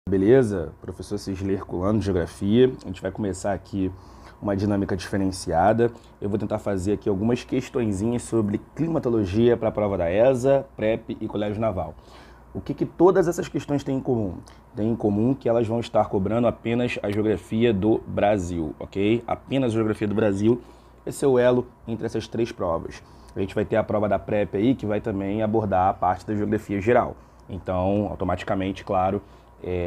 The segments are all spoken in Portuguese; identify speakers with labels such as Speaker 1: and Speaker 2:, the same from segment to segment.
Speaker 1: Beleza? Professor Cisler Herculano de Geografia. A gente vai começar aqui uma dinâmica diferenciada. Eu vou tentar fazer aqui algumas questõezinhas sobre climatologia para a prova da ESA, PrEP e Colégio Naval. O que todas essas questões têm em comum? Tem em comum que elas vão estar cobrando apenas a geografia do Brasil, ok? Apenas a geografia do Brasil. Esse é o elo entre essas três provas. A gente vai ter a prova da PrEP aí, que vai também abordar a parte da geografia geral. Então, automaticamente, claro,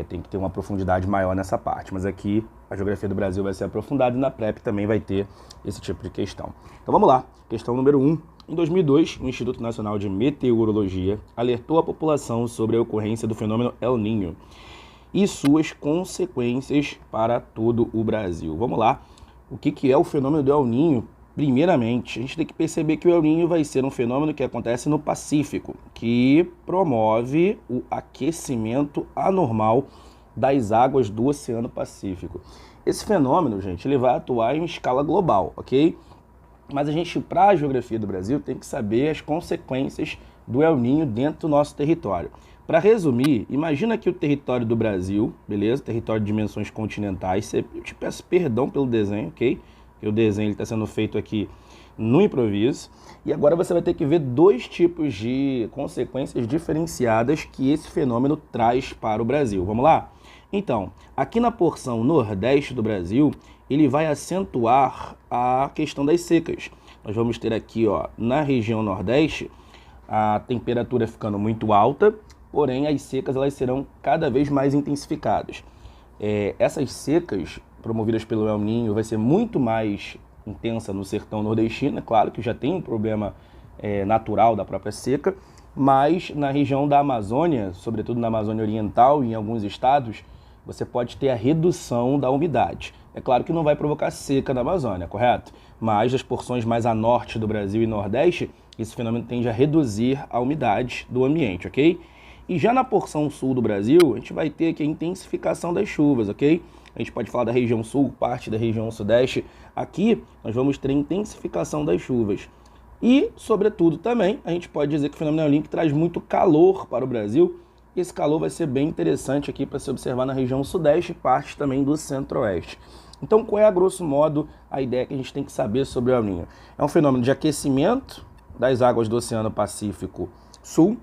Speaker 1: tem que ter uma profundidade maior nessa parte. Mas aqui, a geografia do Brasil vai ser aprofundada e na PrEP também vai ter esse tipo de questão. Então, vamos lá. Questão número 1. Em 2002, o Instituto Nacional de Meteorologia alertou a população sobre a ocorrência do fenômeno El Niño e suas consequências para todo o Brasil. Vamos lá. O que é o fenômeno do El Niño? Primeiramente, a gente tem que perceber que o El Niño vai ser um fenômeno que acontece no Pacífico, que promove o aquecimento anormal das águas do Oceano Pacífico. Esse fenômeno, gente, ele vai atuar em escala global, ok? Mas a gente, para a geografia do Brasil, tem que saber as consequências do El Niño dentro do nosso território. Para resumir, imagina que o território do Brasil, beleza? Território de dimensões continentais. Eu te peço perdão pelo desenho, ok? Porque o desenho está sendo feito aqui no improviso. E agora você vai ter que ver dois tipos de consequências diferenciadas que esse fenômeno traz para o Brasil. Vamos lá? Então, aqui na porção nordeste do Brasil, ele vai acentuar a questão das secas. Nós vamos ter aqui, ó, na região nordeste, a temperatura ficando muito alta, porém as secas elas serão cada vez mais intensificadas. Essas secas promovidas pelo El Niño vai ser muito mais intensa no sertão nordestino, é claro que já tem um problema natural da própria seca, mas na região da Amazônia, sobretudo na Amazônia Oriental e em alguns estados, você pode ter a redução da umidade. É claro que não vai provocar seca na Amazônia, correto? Mas nas porções mais a norte do Brasil e nordeste, esse fenômeno tende a reduzir a umidade do ambiente, ok? E já na porção sul do Brasil, a gente vai ter aqui a intensificação das chuvas, ok? A gente pode falar da região sul, parte da região sudeste. Aqui, nós vamos ter a intensificação das chuvas. E, sobretudo, também, a gente pode dizer que o fenômeno El Niño traz muito calor para o Brasil. E esse calor vai ser bem interessante aqui para se observar na região sudeste e parte também do centro-oeste. Então, qual é, a grosso modo, a ideia que a gente tem que saber sobre o El Niño? É um fenômeno de aquecimento das águas do Oceano Pacífico Sul.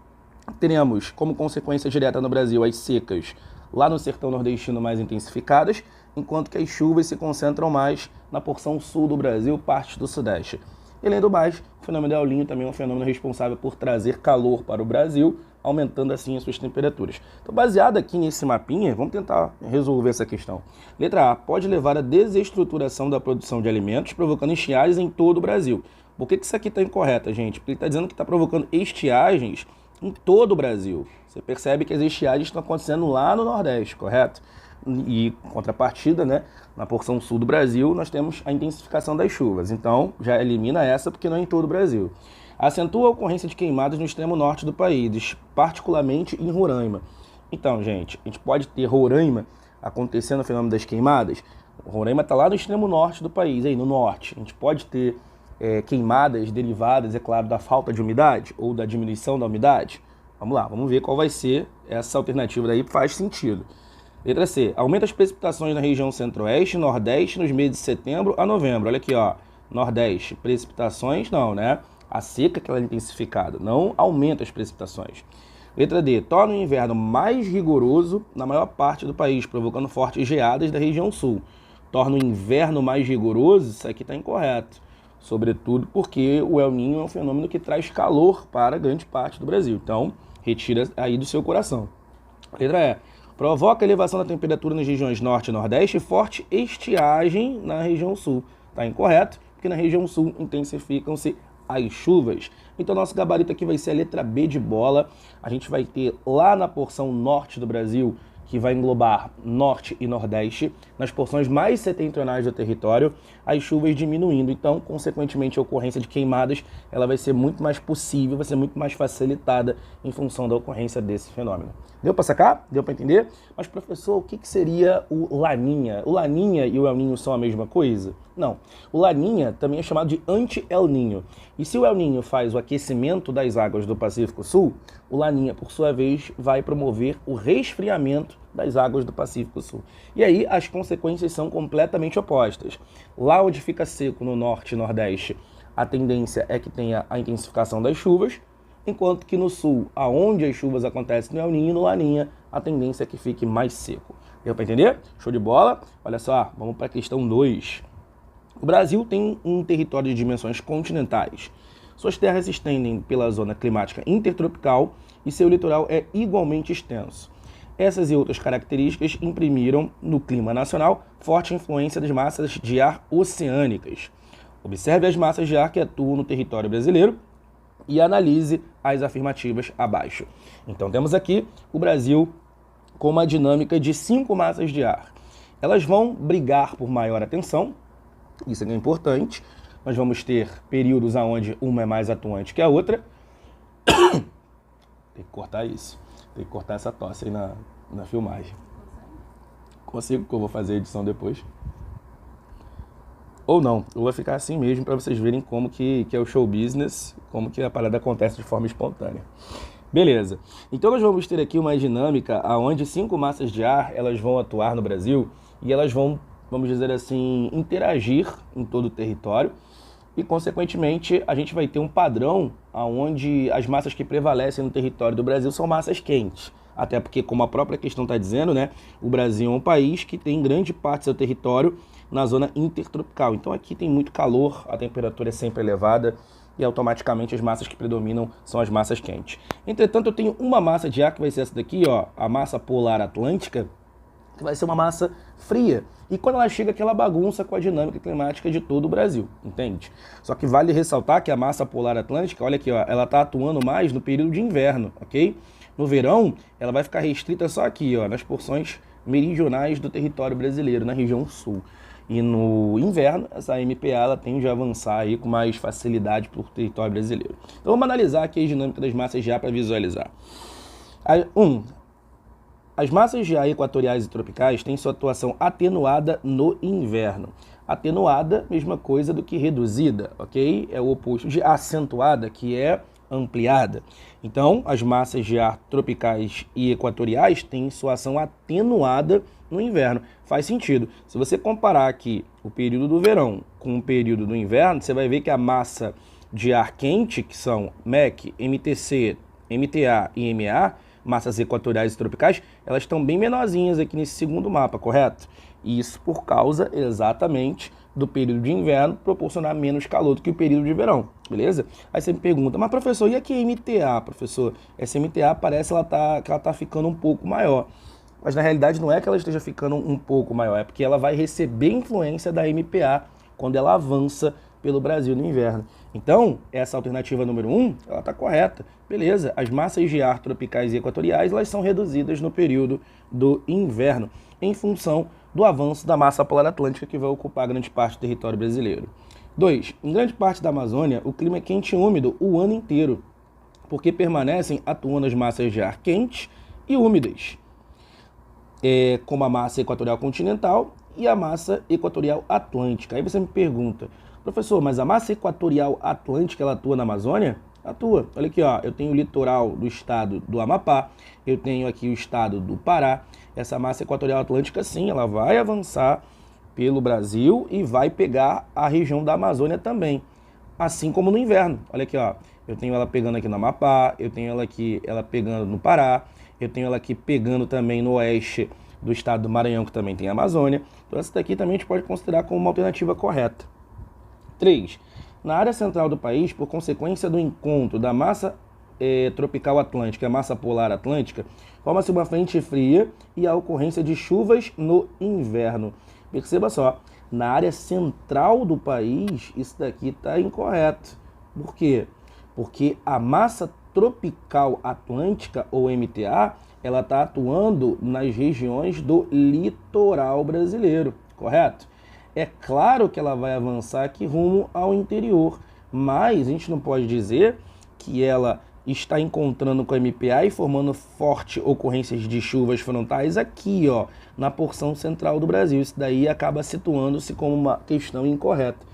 Speaker 1: Teremos, como consequência direta no Brasil, as secas lá no sertão nordestino mais intensificadas, enquanto que as chuvas se concentram mais na porção sul do Brasil, parte do sudeste. E, além do mais, o fenômeno do El Niño também é um fenômeno responsável por trazer calor para o Brasil, aumentando assim as suas temperaturas. Então, baseado aqui nesse mapinha, vamos tentar resolver essa questão. Letra A, pode levar à desestruturação da produção de alimentos, provocando estiagens em todo o Brasil. Por que isso aqui está incorreto, gente? Porque ele está dizendo que está provocando estiagens em todo o Brasil. Você percebe que as estiagens estão acontecendo lá no Nordeste, correto? E, em contrapartida, né, na porção sul do Brasil, nós temos a intensificação das chuvas. Então, já elimina essa porque não é em todo o Brasil. Acentua a ocorrência de queimadas no extremo norte do país, particularmente em Roraima. Então, gente, a gente pode ter Roraima acontecendo o fenômeno das queimadas. Roraima está lá no extremo norte do país, aí no norte. A gente pode ter queimadas derivadas, é claro, da falta de umidade ou da diminuição da umidade. Vamos lá, vamos ver qual vai ser essa alternativa daí, faz sentido. Letra C, aumenta as precipitações na região centro-oeste e nordeste nos meses de setembro a novembro. Olha aqui, ó, nordeste, precipitações não, né? A seca que ela é intensificada, não aumenta as precipitações. Letra D, torna o inverno mais rigoroso na maior parte do país, provocando fortes geadas da região sul. Torna o inverno mais rigoroso, isso aqui está incorreto. Sobretudo porque o El Niño é um fenômeno que traz calor para grande parte do Brasil. Então, retira aí do seu coração. Letra E. Provoca elevação da temperatura nas regiões norte e nordeste e forte estiagem na região sul. Está incorreto, porque na região sul intensificam-se as chuvas. Então, nosso gabarito aqui vai ser a letra B de bola. A gente vai ter lá na porção norte do Brasil, que vai englobar norte e nordeste, nas porções mais setentrionais do território, as chuvas diminuindo. Então, consequentemente, a ocorrência de queimadas ela vai ser muito mais possível, vai ser muito mais facilitada em função da ocorrência desse fenômeno. Deu para sacar? Deu para entender? Mas, professor, o que seria o Laninha? O Laninha e o El Niño são a mesma coisa? Não. O Laninha também é chamado de anti-El Niño. E se o El Niño faz o aquecimento das águas do Pacífico Sul, O Laninha, por sua vez, vai promover o resfriamento das águas do Pacífico Sul. E aí as consequências são completamente opostas. Lá onde fica seco no norte e nordeste, a tendência é que tenha a intensificação das chuvas, enquanto que no sul, aonde as chuvas acontecem no El Niño e no Laninha, a tendência é que fique mais seco. Deu para entender? Show de bola? Olha só, vamos para a questão 2. O Brasil tem um território de dimensões continentais. Suas terras se estendem pela zona climática intertropical e seu litoral é igualmente extenso. Essas e outras características imprimiram no clima nacional forte influência das massas de ar oceânicas. Observe as massas de ar que atuam no território brasileiro e analise as afirmativas abaixo. Então temos aqui o Brasil com uma dinâmica de 5 massas de ar. Elas vão brigar por maior atenção, isso é importante. Nós vamos ter períodos onde uma é mais atuante que a outra. Tem que cortar isso. Tem que cortar essa tosse aí na filmagem. Consigo, que eu vou fazer a edição depois. Ou não, eu vou ficar assim mesmo para vocês verem como que é o show business, como que a parada acontece de forma espontânea. Beleza. Então nós vamos ter aqui uma dinâmica onde 5 massas de ar elas vão atuar no Brasil e elas vão, vamos dizer assim, interagir em todo o território. E, consequentemente, a gente vai ter um padrão onde as massas que prevalecem no território do Brasil são massas quentes. Até porque, como a própria questão está dizendo, né, o Brasil é um país que tem grande parte do seu território na zona intertropical. Então, aqui tem muito calor, a temperatura é sempre elevada e, automaticamente, as massas que predominam são as massas quentes. Entretanto, eu tenho uma massa de ar que vai ser essa daqui, ó, a massa polar atlântica, que vai ser uma massa fria. E quando ela chega, aquela bagunça com a dinâmica climática de todo o Brasil, entende? Só que vale ressaltar que a massa polar atlântica, olha aqui, ó, ela está atuando mais no período de inverno, ok? No verão, ela vai ficar restrita só aqui, ó, nas porções meridionais do território brasileiro, na região sul. E no inverno, essa MPA ela tende a avançar aí com mais facilidade para o território brasileiro. Então vamos analisar aqui a dinâmica das massas de ar para visualizar. As massas de ar equatoriais e tropicais têm sua atuação atenuada no inverno. Atenuada, mesma coisa do que reduzida, ok? É o oposto de acentuada, que é ampliada. Então, as massas de ar tropicais e equatoriais têm sua ação atenuada no inverno. Faz sentido. Se você comparar aqui o período do verão com o período do inverno, você vai ver que a massa de ar quente, que são MEC, MTC, MTA e MA, massas equatoriais e tropicais, elas estão bem menorzinhas aqui nesse segundo mapa, correto? E isso por causa exatamente do período de inverno proporcionar menos calor do que o período de verão, beleza? Aí você me pergunta, mas professor, e aqui a MTA, professor? Essa MTA parece que ela tá ficando um pouco maior. Mas na realidade não é que ela esteja ficando um pouco maior, é porque ela vai receber influência da MPA quando ela avança pelo Brasil no inverno. Então, essa alternativa número 1, ela está correta. Beleza, as massas de ar tropicais e equatoriais, elas são reduzidas no período do inverno, em função do avanço da massa polar atlântica que vai ocupar grande parte do território brasileiro. 2. Em grande parte da Amazônia, o clima é quente e úmido o ano inteiro, porque permanecem atuando as massas de ar quentes e úmidas, como a massa equatorial continental e a massa equatorial atlântica. Aí você me pergunta, professor, mas a massa equatorial atlântica, ela atua na Amazônia? Atua. Olha aqui, ó, eu tenho o litoral do estado do Amapá, eu tenho aqui o estado do Pará. Essa massa equatorial atlântica, sim, ela vai avançar pelo Brasil e vai pegar a região da Amazônia também. Assim como no inverno. Olha aqui, ó, eu tenho ela pegando aqui no Amapá, eu tenho ela aqui, ela pegando no Pará, eu tenho ela aqui pegando também no oeste do estado do Maranhão, que também tem a Amazônia. Então essa daqui também a gente pode considerar como uma alternativa correta. 3. Na área central do país, por consequência do encontro da massa tropical atlântica e a massa polar atlântica, forma-se uma frente fria e a ocorrência de chuvas no inverno. Perceba só, na área central do país, isso daqui está incorreto. Por quê? Porque a massa tropical atlântica, ou MTA, ela está atuando nas regiões do litoral brasileiro, correto? É claro que ela vai avançar aqui rumo ao interior, mas a gente não pode dizer que ela está encontrando com a MPA e formando fortes ocorrências de chuvas frontais aqui, ó, na porção central do Brasil. Isso daí acaba situando-se como uma questão incorreta.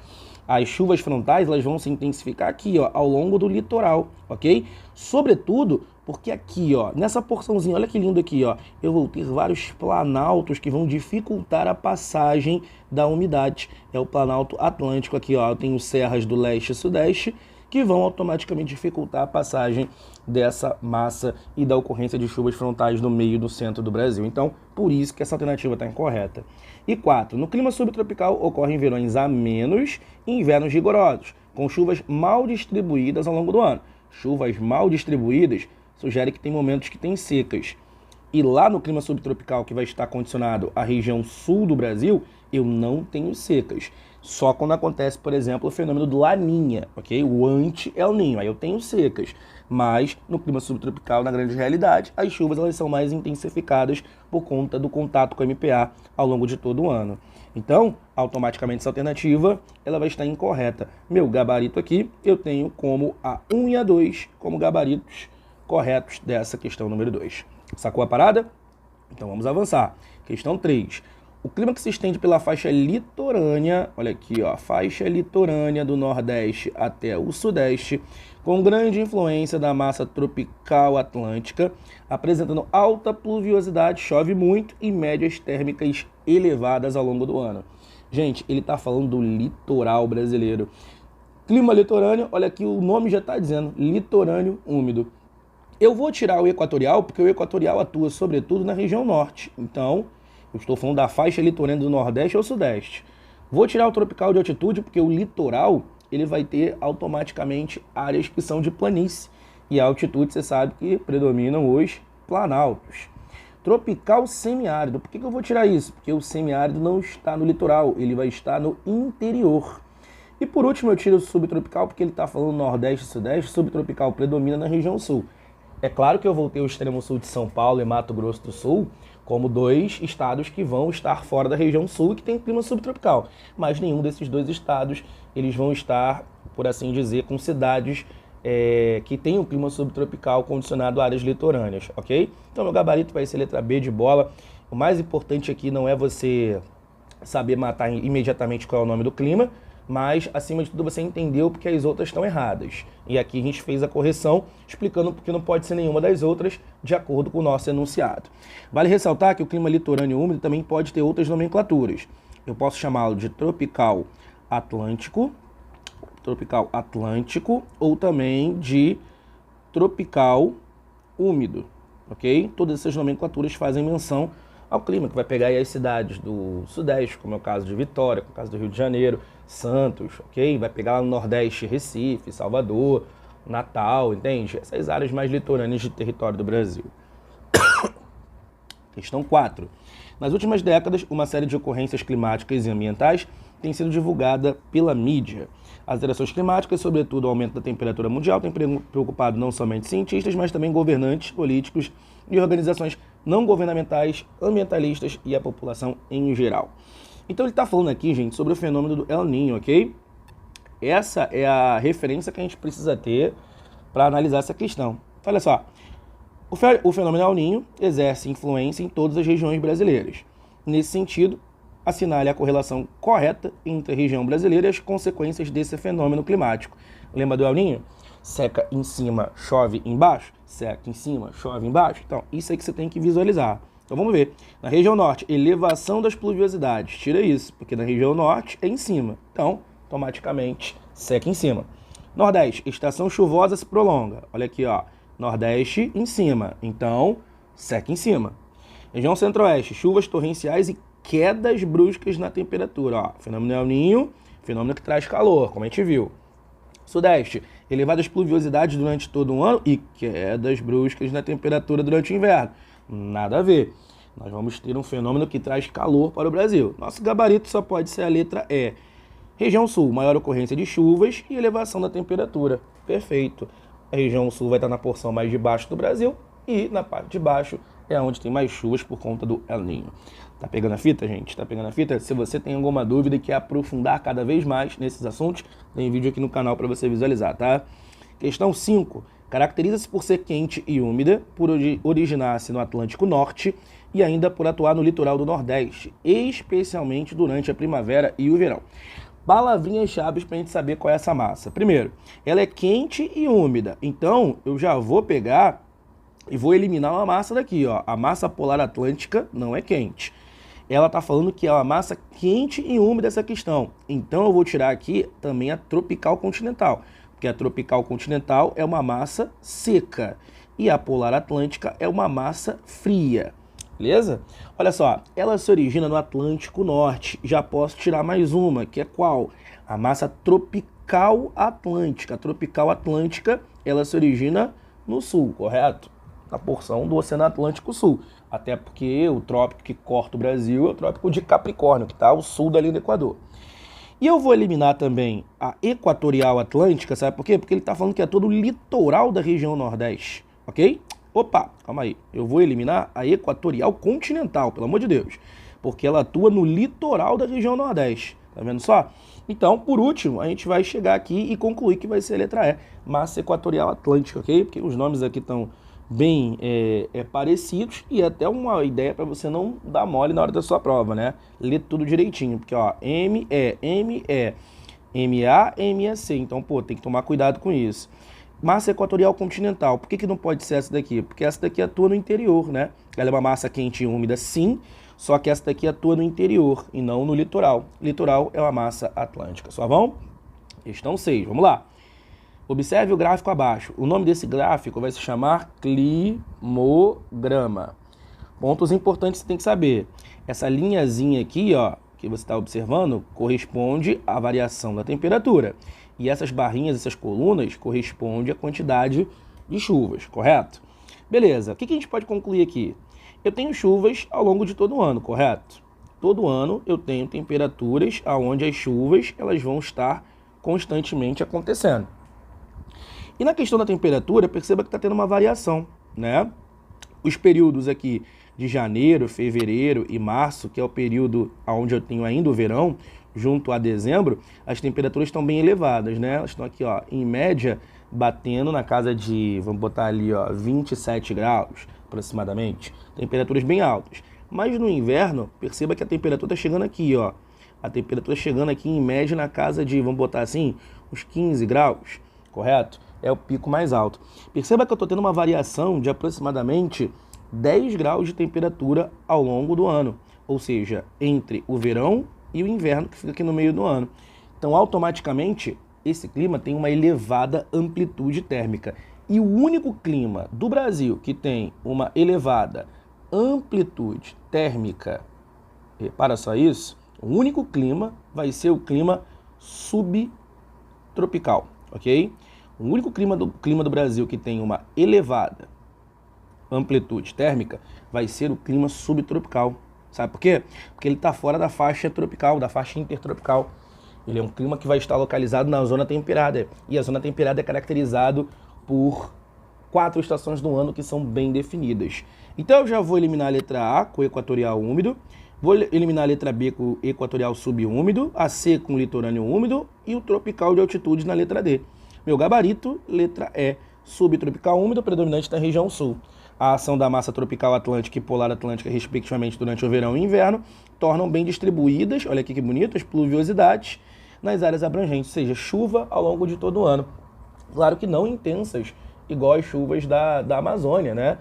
Speaker 1: As chuvas frontais elas vão se intensificar aqui, ó, ao longo do litoral, ok? Sobretudo porque aqui, ó, nessa porçãozinha, olha que lindo aqui, ó, eu vou ter vários planaltos que vão dificultar a passagem da umidade. É o Planalto Atlântico aqui, ó, eu tenho serras do leste e sudeste que vão automaticamente dificultar a passagem dessa massa e da ocorrência de chuvas frontais no meio do centro do Brasil. Então, por isso que essa alternativa está incorreta. E 4. No clima subtropical ocorrem verões amenos e invernos rigorosos, com chuvas mal distribuídas ao longo do ano. Chuvas mal distribuídas sugere que tem momentos que tem secas. E lá no clima subtropical, que vai estar condicionado à região sul do Brasil, eu não tenho secas. Só quando acontece, por exemplo, o fenômeno do Laninha, ok? O anti-El Ninho, aí eu tenho secas. Mas no clima subtropical, na grande realidade, as chuvas elas são mais intensificadas por conta do contato com a MPA ao longo de todo o ano. Então, automaticamente essa alternativa ela vai estar incorreta. Meu gabarito aqui, eu tenho como a 1 e a 2 como gabaritos corretos dessa questão número 2. Sacou a parada? Então vamos avançar. Questão 3. O clima que se estende pela faixa litorânea, olha aqui, ó, faixa litorânea do Nordeste até o Sudeste, com grande influência da massa tropical atlântica, apresentando alta pluviosidade, chove muito e médias térmicas elevadas ao longo do ano. Gente, ele está falando do litoral brasileiro. Clima litorâneo, olha aqui, o nome já está dizendo, litorâneo úmido. Eu vou tirar o equatorial, porque o equatorial atua sobretudo na região norte. Então, eu estou falando da faixa litorânea do Nordeste ao Sudeste. Vou tirar o tropical de altitude, porque o litoral ele vai ter automaticamente áreas que são de planície. E a altitude, você sabe que predominam os planaltos. Tropical semiárido. Por que eu vou tirar isso? Porque o semiárido não está no litoral, ele vai estar no interior. E por último eu tiro o subtropical, porque ele está falando Nordeste e Sudeste. O subtropical predomina na região sul. É claro que eu vou ter o extremo sul de São Paulo e Mato Grosso do Sul como 2 estados que vão estar fora da região sul e que tem clima subtropical. Mas nenhum desses 2 estados eles vão estar, por assim dizer, com cidades que tem um clima subtropical condicionado a áreas litorâneas, ok? Então meu gabarito vai ser letra B de bola. O mais importante aqui não é você saber matar imediatamente qual é o nome do clima, mas, acima de tudo, você entendeu porque as outras estão erradas. E aqui a gente fez a correção, explicando porque não pode ser nenhuma das outras, de acordo com o nosso enunciado. Vale ressaltar que o clima litorâneo úmido também pode ter outras nomenclaturas. Eu posso chamá-lo de tropical atlântico, ou também de tropical úmido, ok? Todas essas nomenclaturas fazem menção ao clima, que vai pegar aí as cidades do Sudeste, como é o caso de Vitória, como é o caso do Rio de Janeiro, Santos, ok? Vai pegar lá no Nordeste, Recife, Salvador, Natal, entende? Essas áreas mais litorâneas de território do Brasil. Questão 4. Nas últimas décadas, uma série de ocorrências climáticas e ambientais tem sido divulgada pela mídia. As alterações climáticas, sobretudo o aumento da temperatura mundial, tem preocupado não somente cientistas, mas também governantes, políticos e organizações não governamentais, ambientalistas e a população em geral. Então ele está falando aqui, gente, sobre o fenômeno do El Niño, ok? Essa é a referência que a gente precisa ter para analisar essa questão. Olha só, o fenômeno El Niño exerce influência em todas as regiões brasileiras. Nesse sentido, assinale a correlação correta entre a região brasileira e as consequências desse fenômeno climático. Lembra do El Niño? Seca em cima, chove embaixo. Seca em cima, chove embaixo. Então, isso é que você tem que visualizar. Então, vamos ver. Na região norte, elevação das pluviosidades. Tira isso, porque na região norte é em cima. Então, automaticamente, seca em cima. Nordeste, estação chuvosa se prolonga. Olha aqui, ó. Nordeste em cima. Então, seca em cima. Região centro-oeste, chuvas torrenciais e quedas bruscas na temperatura. Ó, fenômeno El Niño, fenômeno que traz calor, como a gente viu. Sudeste, elevadas pluviosidades durante todo o ano e quedas bruscas na temperatura durante o inverno. Nada a ver. Nós vamos ter um fenômeno que traz calor para o Brasil. Nosso gabarito só pode ser a letra E. Região sul, maior ocorrência de chuvas e elevação da temperatura. Perfeito. A região sul vai estar na porção mais de baixo do Brasil e na parte de baixo é onde tem mais chuvas por conta do El Niño. Tá pegando a fita, gente? Tá pegando a fita? Se você tem alguma dúvida e quer aprofundar cada vez mais nesses assuntos, tem vídeo aqui no canal para você visualizar, tá? Questão 5. Caracteriza-se por ser quente e úmida, por originar-se no Atlântico Norte e ainda por atuar no litoral do Nordeste, especialmente durante a primavera e o verão. Palavrinhas-chave para a gente saber qual é essa massa. Primeiro, ela é quente e úmida. Então, eu já vou pegar e vou eliminar uma massa daqui, ó. A massa polar atlântica não é quente. Ela está falando que é uma massa quente e úmida essa questão. Então, eu vou tirar aqui também a tropical continental. Porque a tropical continental é uma massa seca. E a polar atlântica é uma massa fria. Beleza? Olha só, ela se origina no Atlântico Norte. Já posso tirar mais uma, que é qual? A massa tropical atlântica. A tropical atlântica, ela se origina no sul, correto? Na porção do Oceano Atlântico Sul. Até porque o trópico que corta o Brasil é o trópico de Capricórnio, que está ao sul da linha do Equador. E eu vou eliminar também a equatorial atlântica, sabe por quê? Porque ele está falando que é todo o litoral da região Nordeste, ok? Opa, calma aí. Eu vou eliminar a equatorial continental, pelo amor de Deus. Porque ela atua no litoral da região Nordeste. Tá vendo só? Então, por último, a gente vai chegar aqui e concluir que vai ser a letra E, massa equatorial atlântica, ok? Porque os nomes aqui estão bem parecidos e até uma ideia para você não dar mole na hora da sua prova, né? Ler tudo direitinho, porque ó, ME, MA, MAC. Então, pô, tem que tomar cuidado com isso. Massa equatorial continental, por que não pode ser essa daqui? Porque essa daqui atua no interior, né? Ela é uma massa quente e úmida, sim, só que essa daqui atua no interior e não no litoral. Litoral é uma massa atlântica. Só vão? Questão 6, vamos lá. Observe o gráfico abaixo. O nome desse gráfico vai se chamar climograma. Pontos importantes que você tem que saber. Essa linhazinha aqui, ó, que você está observando, corresponde à variação da temperatura. E essas barrinhas, essas colunas, correspondem à quantidade de chuvas, correto? Beleza, o que a gente pode concluir aqui? Eu tenho chuvas ao longo de todo o ano, correto? Todo ano eu tenho temperaturas onde as chuvas elas vão estar constantemente acontecendo. E na questão da temperatura, perceba que está tendo uma variação, né? Os períodos aqui de janeiro, fevereiro e março, que é o período onde eu tenho ainda o verão, junto a dezembro, as temperaturas estão bem elevadas, né? Elas estão aqui, ó, em média, batendo na casa de, vamos botar ali, ó, 27 graus, aproximadamente. Temperaturas bem altas. Mas no inverno, perceba que a temperatura está chegando aqui, ó. A temperatura chegando aqui em média na casa de, vamos botar assim, uns 15 graus, correto? É o pico mais alto. Perceba que eu estou tendo uma variação de aproximadamente 10 graus de temperatura ao longo do ano. Ou seja, entre o verão e o inverno, que fica aqui no meio do ano. Então, automaticamente, esse clima tem uma elevada amplitude térmica. E o único clima do Brasil que tem uma elevada amplitude térmica, repara só isso, o único clima vai ser o clima subtropical, ok? O único clima do Brasil que tem uma elevada amplitude térmica vai ser o clima subtropical. Sabe por quê? Porque ele está fora da faixa tropical, da faixa intertropical. Ele é um clima que vai estar localizado na zona temperada. E a zona temperada é caracterizado por 4 estações do ano que são bem definidas. Então eu já vou eliminar a letra A com equatorial úmido, vou eliminar a letra B com equatorial subúmido, a C com litorâneo úmido e o tropical de altitude na letra D. Meu gabarito, letra E, subtropical úmido, predominante na região sul. A ação da massa tropical atlântica e polar atlântica, respectivamente, durante o verão e inverno, tornam bem distribuídas, olha aqui que bonito, as pluviosidades nas áreas abrangentes, ou seja, chuva ao longo de todo o ano. Claro que não intensas, igual as chuvas da Amazônia, né?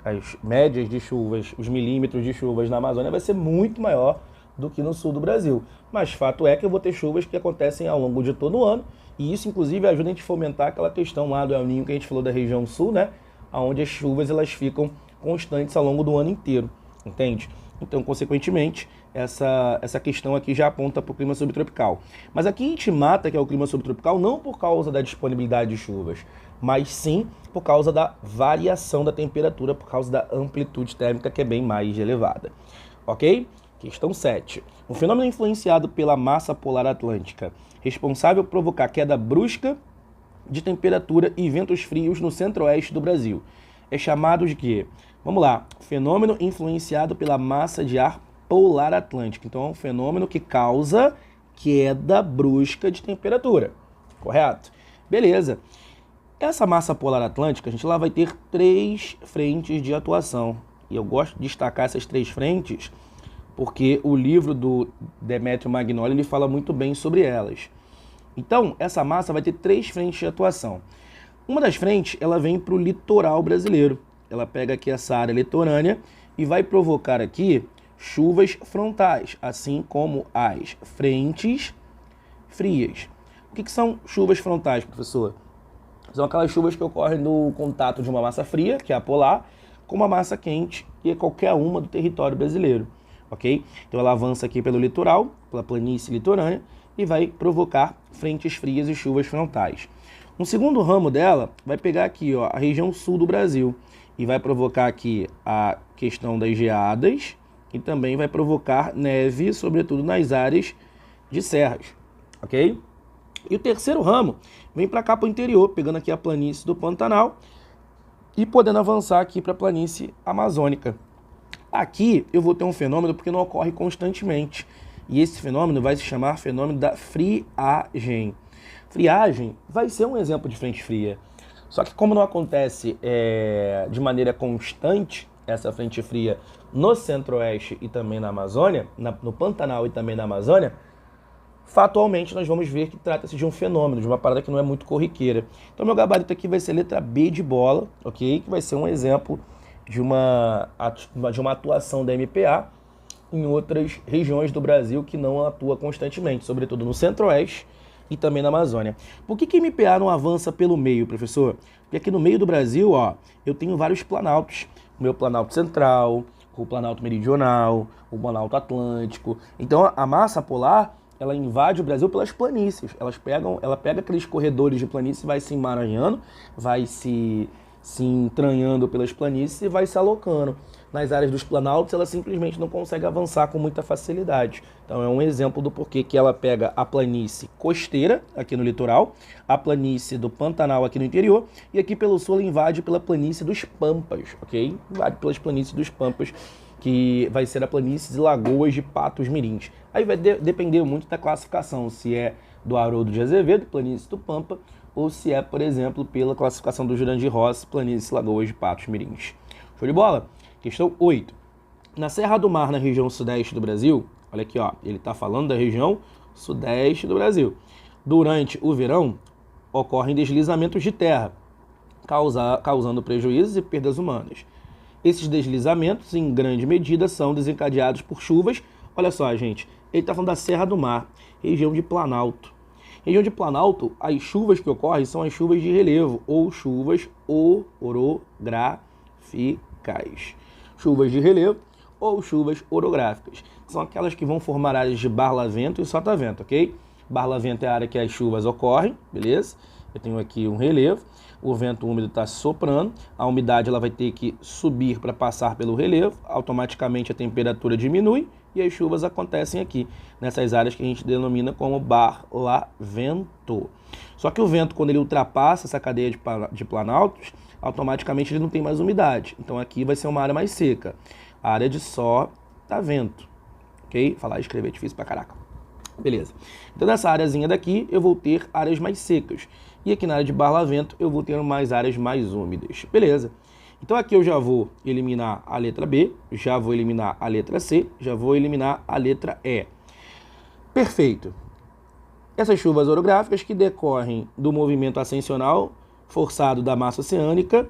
Speaker 1: As médias de chuvas, os milímetros de chuvas na Amazônia vai ser muito maior do que no sul do Brasil. Mas fato é que eu vou ter chuvas que acontecem ao longo de todo o ano, e isso, inclusive, ajuda a gente a fomentar aquela questão lá do El Niño que a gente falou da região sul, né? Onde as chuvas elas ficam constantes ao longo do ano inteiro, entende? Então, consequentemente, essa questão aqui já aponta para o clima subtropical. Mas aqui a gente mata que é o clima subtropical não por causa da disponibilidade de chuvas, mas sim por causa da variação da temperatura, por causa da amplitude térmica que é bem mais elevada. Ok? Questão 7. Um fenômeno influenciado pela massa polar atlântica, responsável por provocar queda brusca de temperatura e ventos frios no centro-oeste do Brasil. É chamado de quê? Vamos lá. Fenômeno influenciado pela massa de ar polar atlântica. Então, é um fenômeno que causa queda brusca de temperatura. Correto? Beleza. Essa massa polar atlântica, a gente lá vai ter 3 frentes de atuação. E eu gosto de destacar essas 3 frentes porque o livro do Demetrio Magnoli ele fala muito bem sobre elas. Então, essa massa vai ter 3 frentes de atuação. Uma das frentes, ela vem para o litoral brasileiro. Ela pega aqui essa área litorânea e vai provocar aqui chuvas frontais, assim como as frentes frias. O que são chuvas frontais, professor? São aquelas chuvas que ocorrem no contato de uma massa fria, que é a polar, com uma massa quente, que é qualquer uma do território brasileiro, ok? Então ela avança aqui pelo litoral, pela planície litorânea, e vai provocar frentes frias e chuvas frontais. Um segundo ramo dela vai pegar aqui, ó, a região sul do Brasil, e vai provocar aqui a questão das geadas, e também vai provocar neve, sobretudo nas áreas de serras, ok? E o terceiro ramo vem para cá para o interior, pegando aqui a planície do Pantanal e podendo avançar aqui para a planície amazônica. Aqui eu vou ter um fenômeno porque não ocorre constantemente. E esse fenômeno vai se chamar fenômeno da friagem. Friagem vai ser um exemplo de frente fria. Só que como não acontece de maneira constante essa frente fria no centro-oeste e também na Amazônia, no Pantanal e também na Amazônia, fatalmente nós vamos ver que trata-se de um fenômeno, de uma parada que não é muito corriqueira. Então meu gabarito aqui vai ser a letra B de bola, ok? Que vai ser um exemplo de uma atuação da MPA em outras regiões do Brasil que não atua constantemente, sobretudo no centro-oeste e também na Amazônia. Por que a MPA não avança pelo meio, professor? Porque aqui no meio do Brasil, ó, eu tenho vários planaltos. O meu planalto central, o planalto meridional, o planalto atlântico. Então a massa polar, ela invade o Brasil pelas planícies. Ela pega aqueles corredores de planície, vai se emaranhando, vai se entranhando pelas planícies e vai se alocando. Nas áreas dos planaltos, ela simplesmente não consegue avançar com muita facilidade. Então é um exemplo do porquê que ela pega a planície costeira, aqui no litoral, a planície do Pantanal aqui no interior, e aqui pelo sul ela invade pela planície dos Pampas, ok? Invade pelas planícies dos Pampas, que vai ser a planície de Lagoas de Patos Mirins. Aí vai depender muito da classificação, se é do Haroldo de Azevedo, planície do Pampa, ou se é, por exemplo, pela classificação do Jurandir Rossi, planície Lagoas de Patos Mirins. Show de bola? Questão 8. Na Serra do Mar, na região sudeste do Brasil, olha aqui, ó, ele está falando da região sudeste do Brasil. Durante o verão, ocorrem deslizamentos de terra, causando prejuízos e perdas humanas. Esses deslizamentos, em grande medida, são desencadeados por chuvas. Olha só, gente, ele está falando da Serra do Mar, região de Planalto. Região de Planalto, as chuvas que ocorrem são as chuvas de relevo, ou chuvas orográficas. Chuvas de relevo ou chuvas orográficas. São aquelas que vão formar áreas de barlavento e sotavento, ok? Barlavento é a área que as chuvas ocorrem, beleza? Eu tenho aqui um relevo, o vento úmido está soprando, a umidade ela vai ter que subir para passar pelo relevo, automaticamente a temperatura diminui e as chuvas acontecem aqui, nessas áreas que a gente denomina como barlavento. Só que o vento, quando ele ultrapassa essa cadeia de planaltos, automaticamente ele não tem mais umidade. Então aqui vai ser uma área mais seca, a área de sotavento, ok? Falar e escrever é difícil pra caraca. Beleza. Então nessa áreazinha daqui eu vou ter áreas mais secas. E aqui na área de barlavento eu vou ter mais áreas mais úmidas. Beleza. Então aqui eu já vou eliminar a letra B, já vou eliminar a letra C, já vou eliminar a letra E. Perfeito. Essas chuvas orográficas que decorrem do movimento ascensional forçado da massa oceânica,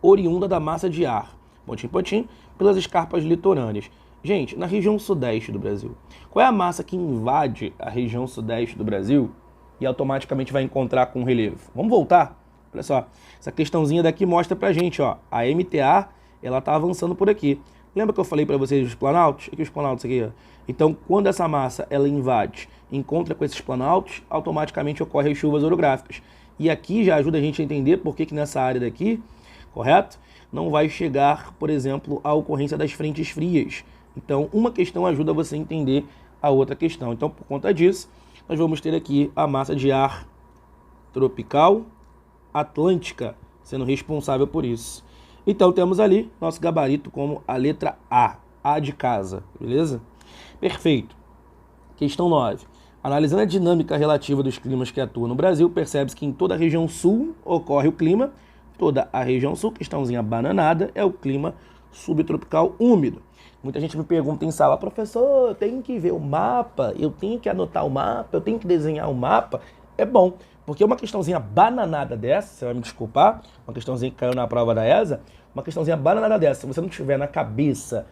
Speaker 1: oriunda da massa de ar, pontinho, pelas escarpas litorâneas. Gente, na região sudeste do Brasil, qual é a massa que invade a região sudeste do Brasil e automaticamente vai encontrar com o relevo? Vamos voltar? Olha só, essa questãozinha daqui mostra pra gente, ó, a MTA, ela tá avançando por aqui. Lembra que eu falei para vocês dos planaltos? Aqui os planaltos aqui, ó. Então, quando essa massa ela invade, encontra com esses planaltos, automaticamente ocorrem as chuvas orográficas. E aqui já ajuda a gente a entender por que nessa área daqui, correto? Não vai chegar, por exemplo, a ocorrência das frentes frias. Então, uma questão ajuda você a entender a outra questão. Então, por conta disso, nós vamos ter aqui a massa de ar tropical atlântica sendo responsável por isso. Então, temos ali nosso gabarito como a letra A de casa, beleza? Perfeito. Questão 9. Analisando a dinâmica relativa dos climas que atuam no Brasil, percebe-se que em toda a região sul ocorre o clima, toda a região sul, questãozinha bananada, é o clima subtropical úmido. Muita gente me pergunta em sala, professor, eu tenho que ver o mapa, eu tenho que anotar o mapa, eu tenho que desenhar o mapa. É bom, porque uma questãozinha bananada dessa, você vai me desculpar, uma questãozinha que caiu na prova da ESA, uma questãozinha bananada dessa, se você não tiver na cabeça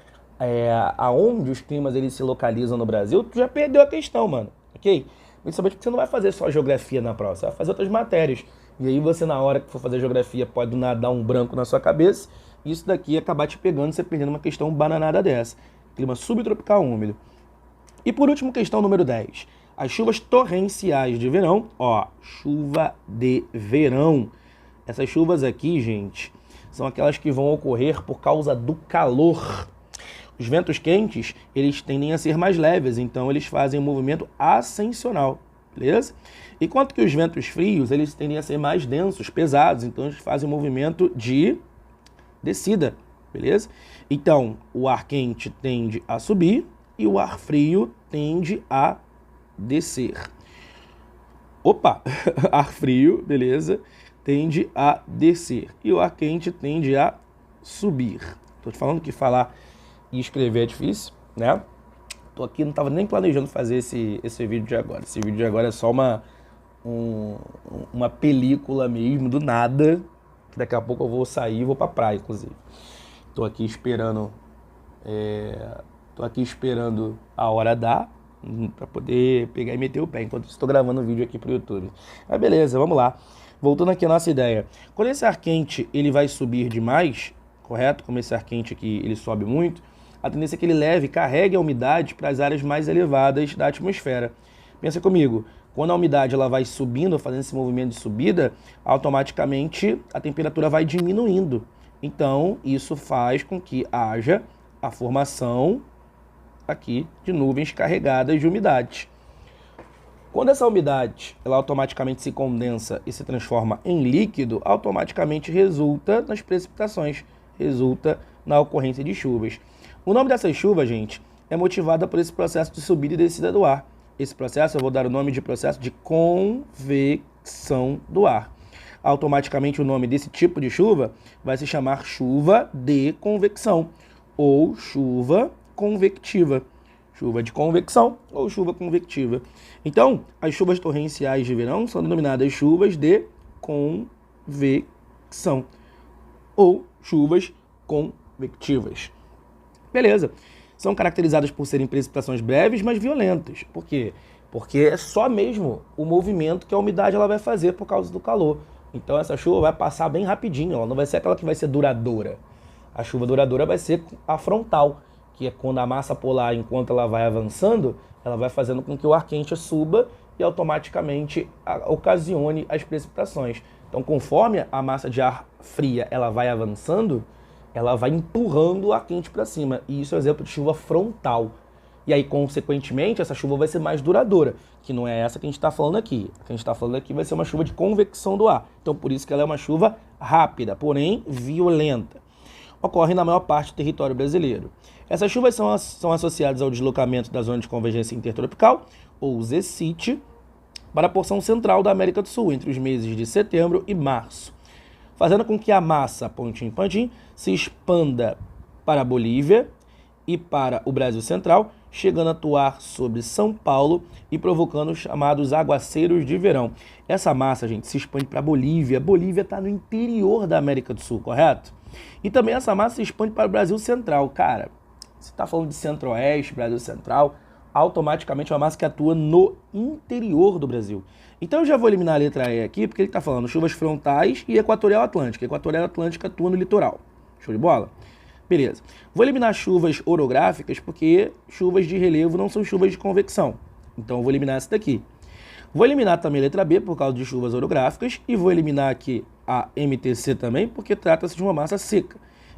Speaker 1: aonde os climas eles se localizam no Brasil, tu já perdeu a questão, mano, ok? Principalmente porque você não vai fazer só geografia na prova, você vai fazer outras matérias. E aí você, na hora que for fazer geografia, pode do nada dar um branco na sua cabeça, e isso daqui acabar te pegando, você perdendo uma questão bananada dessa. Clima subtropical úmido. E por último, questão número 10. As chuvas torrenciais de verão, ó, chuva de verão. Essas chuvas aqui, gente, são aquelas que vão ocorrer por causa do calor. Os ventos quentes, eles tendem a ser mais leves, então eles fazem um movimento ascensional, beleza? Enquanto que os ventos frios, eles tendem a ser mais densos, pesados, então eles fazem um movimento de descida, beleza? Então, o ar quente tende a subir e o ar frio tende a descer. Opa! Ar frio, beleza? Tende a descer. E o ar quente tende a subir. Tô te falando que falar e escrever é difícil, né? Tô aqui, não tava nem planejando fazer esse vídeo de agora. Esse vídeo de agora é só uma película mesmo, do nada. Que daqui a pouco eu vou sair e vou pra praia, inclusive. Tô aqui esperando a hora dar pra poder pegar e meter o pé, enquanto estou gravando o vídeo aqui pro YouTube. Mas beleza, vamos lá. Voltando aqui à nossa ideia. Quando esse ar quente ele vai subir demais, correto? Como esse ar quente aqui ele sobe muito, a tendência é que ele leve e carregue a umidade para as áreas mais elevadas da atmosfera. Pensa comigo, quando a umidade ela vai subindo, fazendo esse movimento de subida, automaticamente a temperatura vai diminuindo. Então, isso faz com que haja a formação aqui de nuvens carregadas de umidade. Quando essa umidade ela automaticamente se condensa e se transforma em líquido, automaticamente resulta nas precipitações, resulta na ocorrência de chuvas. O nome dessas chuvas, gente, é motivado por esse processo de subida e descida do ar. Esse processo eu vou dar o nome de processo de convecção do ar. Automaticamente o nome desse tipo de chuva vai se chamar chuva de convecção ou chuva convectiva. Chuva de convecção ou chuva convectiva. Então, as chuvas torrenciais de verão são denominadas chuvas de convecção ou chuvas convectivas. Beleza. São caracterizadas por serem precipitações breves, mas violentas. Por quê? Porque é só mesmo o movimento que a umidade ela vai fazer por causa do calor. Então essa chuva vai passar bem rapidinho, ela não vai ser aquela que vai ser duradoura. A chuva duradoura vai ser a frontal, que é quando a massa polar, enquanto ela vai avançando, ela vai fazendo com que o ar quente suba e automaticamente ocasione as precipitações. Então, conforme a massa de ar fria ela vai avançando, ela vai empurrando o ar quente para cima. E isso é um exemplo de chuva frontal. E aí, consequentemente, essa chuva vai ser mais duradoura, que não é essa que a gente está falando aqui. A que a gente está falando aqui vai ser uma chuva de convecção do ar. Então, por isso que ela é uma chuva rápida, porém violenta. Ocorre na maior parte do território brasileiro. Essas chuvas são associadas ao deslocamento da zona de convergência intertropical, ou ZCIT, para a porção central da América do Sul, entre os meses de setembro e março, fazendo com que a massa, pontim, se expanda para a Bolívia e para o Brasil Central, chegando a atuar sobre São Paulo e provocando os chamados aguaceiros de verão. Essa massa, gente, se expande para a Bolívia. A Bolívia está no interior da América do Sul, correto? E também essa massa se expande para o Brasil Central. Cara, você está falando de Centro-Oeste, Brasil Central, automaticamente é uma massa que atua no interior do Brasil. Então eu já vou eliminar a letra E aqui, porque ele está falando chuvas frontais e equatorial atlântica. Equatorial atlântica atua no litoral. Show de bola? Beleza. Vou eliminar chuvas orográficas, porque chuvas de relevo não são chuvas de convecção. Então eu vou eliminar essa daqui. Vou eliminar também a letra B, por causa de chuvas orográficas, e vou eliminar aqui a MTC também, porque trata-se de uma massa seca.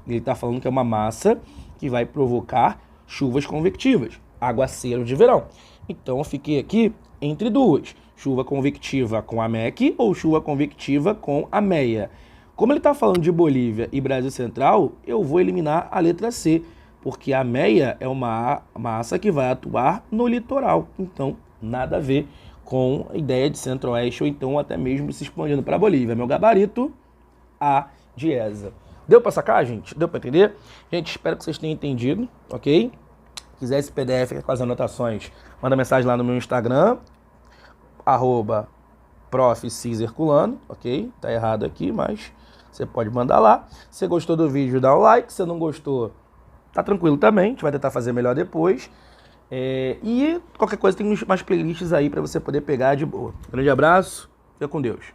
Speaker 1: Ele está falando que é uma massa que vai provocar chuvas convectivas, aguaceiro de verão. Então eu fiquei aqui entre duas, chuva convectiva com a MEC ou chuva convectiva com a MEIA. Como ele está falando de Bolívia e Brasil Central, eu vou eliminar a letra C, porque a MEIA é uma massa que vai atuar no litoral. Então, nada a ver com a ideia de Centro-Oeste ou então até mesmo se expandindo para a Bolívia. Meu gabarito, A de ESA. Deu pra sacar, gente? Deu pra entender? Gente, espero que vocês tenham entendido, ok? Se quiser esse PDF com as anotações, manda mensagem lá no meu Instagram, @profcizerculano, ok? Tá errado aqui, mas você pode mandar lá. Se você gostou do vídeo, dá o like. Se não gostou, tá tranquilo também. A gente vai tentar fazer melhor depois. E qualquer coisa, tem mais playlists aí pra você poder pegar de boa. Grande abraço, fica com Deus.